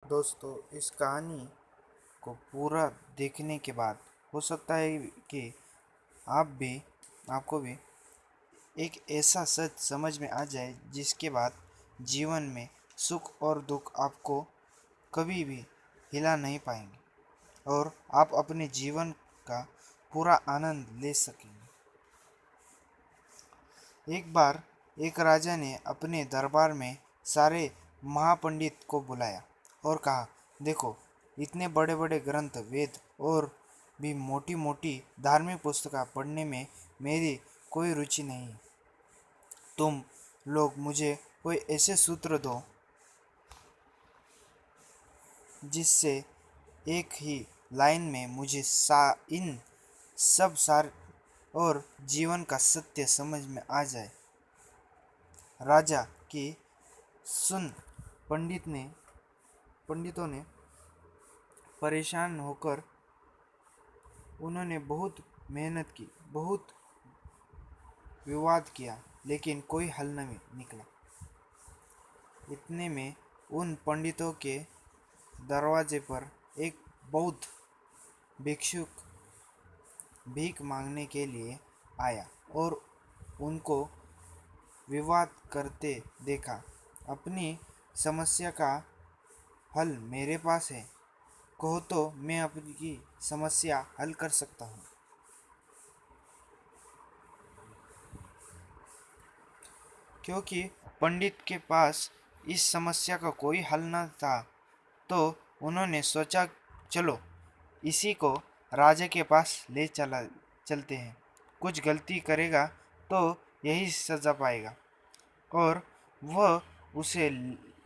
दोस्तों, इस कहानी को पूरा देखने के बाद हो सकता है कि आप भी आपको भी एक ऐसा सच समझ में आ जाए जिसके बाद जीवन में सुख और दुख आपको कभी भी हिला नहीं पाएंगे और आप अपने जीवन का पूरा आनंद ले सकेंगे। एक बार एक राजा ने अपने दरबार में सारे महापंडित को बुलाया और कहा, देखो, इतने बड़े बड़े ग्रंथ, वेद और भी मोटी मोटी धार्मिक पुस्तकें पढ़ने में मेरी कोई रुचि नहीं है। तुम लोग मुझे कोई ऐसे सूत्र दो जिससे एक ही लाइन में मुझे इन सब सार और जीवन का सत्य समझ में आ जाए। राजा की सुन पंडितों ने परेशान होकर उन्होंने बहुत मेहनत की, बहुत विवाद किया, लेकिन कोई हल नहीं निकला। इतने में उन पंडितों के दरवाजे पर एक बौद्ध भिक्षुक भीख मांगने के लिए आया और उनको विवाद करते देखा। अपनी समस्या का हल मेरे पास है, कहो तो मैं आपकी समस्या हल कर सकता हूँ। क्योंकि पंडित के पास इस समस्या का कोई हल न था, तो उन्होंने सोचा, चलो इसी को राजा के पास चलते हैं। कुछ गलती करेगा तो यही सजा पाएगा। और वह उसे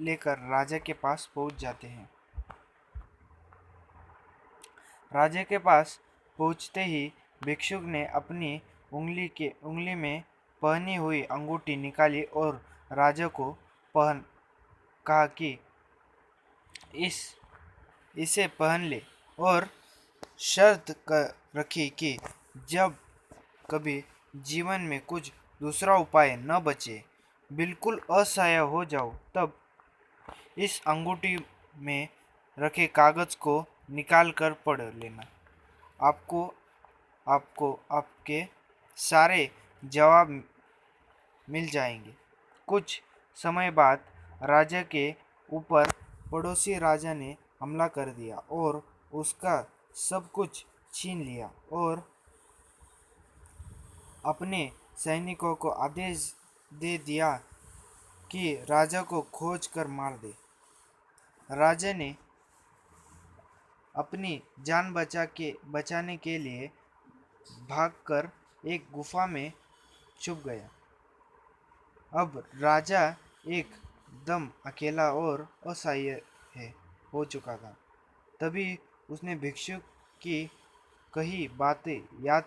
लेकर राजा के पास पहुंच जाते हैं। राजा के पास पहुंचते ही भिक्षुक ने अपनी उंगली में पहनी हुई अंगूठी निकाली और राजा को पहन कहा कि इस इसे पहन ले, और शर्त कर रखी कि जब कभी जीवन में कुछ दूसरा उपाय न बचे, बिल्कुल असहाय हो जाओ, तब इस अंगूठी में रखे कागज को निकाल कर पढ़ लेना। आपको आपको आपके सारे जवाब मिल जाएंगे। कुछ समय बाद राजा के ऊपर पड़ोसी राजा ने हमला कर दिया और उसका सब कुछ छीन लिया और अपने सैनिकों को आदेश दे दिया कि राजा को खोज कर मार दे। राजा ने अपनी जान बचाने के लिए भागकर एक गुफा में छुप गया। अब राजा एकदम अकेला और असहाय है हो चुका था। तभी उसने भिक्षुक की कही बातें याद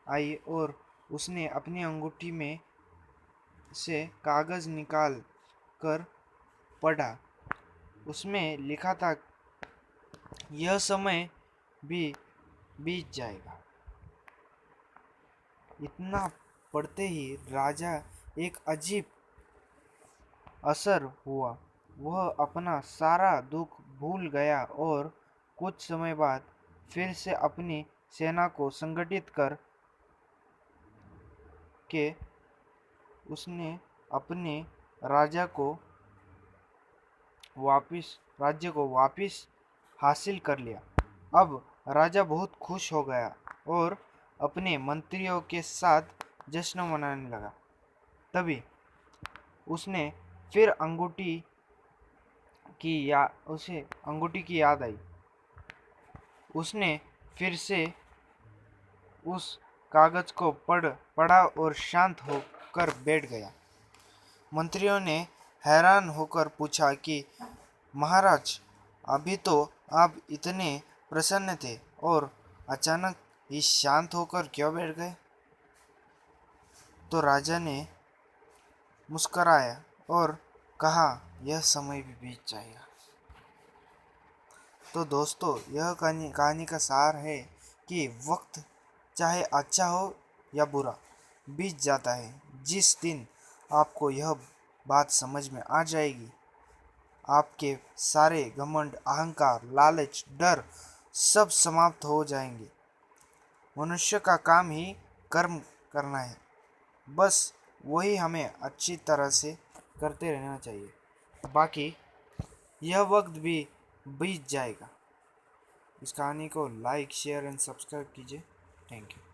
आई और उसने अपनी अंगूठी में से कागज निकाल कर पढ़ा। उसमें लिखा था, यह समय भी बीत जाएगा। इतना पढ़ते ही राजा एक अजीब असर हुआ। वह अपना सारा दुख भूल गया और कुछ समय बाद फिर से अपनी सेना को संगठित कर के उसने अपने राजा को राज्य को वापस हासिल कर लिया। अब राजा बहुत खुश हो गया और अपने मंत्रियों के साथ जश्न मनाने लगा। तभी उसने फिर उसे अंगूठी की याद आई। उसने फिर से उस कागज को पढ़ा और शांत होकर बैठ गया। मंत्रियों ने हैरान होकर पूछा कि महाराज, अभी तो आप इतने प्रसन्न थे और अचानक ही शांत होकर क्यों बैठ गए? तो राजा ने मुस्कराया और कहा, यह समय भी बीत जाएगा। तो दोस्तों, यह कहानी का सार है कि वक्त चाहे अच्छा हो या बुरा, बीत जाता है। जिस दिन आपको यह बात समझ में आ जाएगी, आपके सारे घमंड, अहंकार, लालच, डर सब समाप्त हो जाएंगे। मनुष्य का काम ही कर्म करना है, बस वही हमें अच्छी तरह से करते रहना चाहिए। बाकी यह वक्त भी बीत जाएगा। इस कहानी को लाइक, शेयर एंड सब्सक्राइब कीजिए। Thank you.